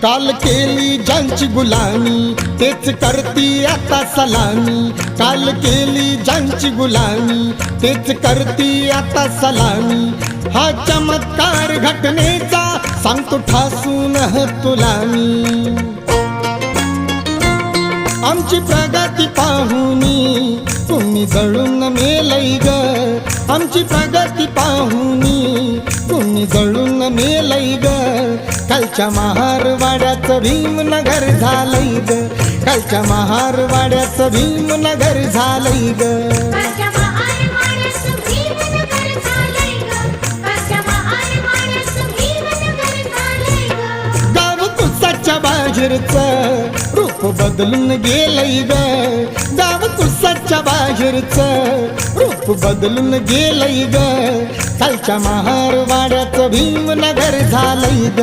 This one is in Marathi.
काल केली ज्यांची गुलामी तेच करती आता सलामी, काल केली ज्यांची गुलामी तेच करती आता सलामी। हा चमत्कार घटनेचा सांगतो ठासून तुला मी। आमची प्रगती पाहुनी तुम्ही जळून मेलई ग, आमची प्रगती पाहुनी तुम्ही जळून मेलई ग। कालच्या महारवाड्याचं भीमनगर झालंय ग, कालच्या महारवाड्याचं भीमनगर झालंय ग। गाव कुसाच्या बाहेरचं रूप बदलून गेलंय ग, गाव कुसाच्या बाहेरचं रूप बदलून गेलंय ग। कालच्या महारवाड्याचं भीमनगर झालंय ग,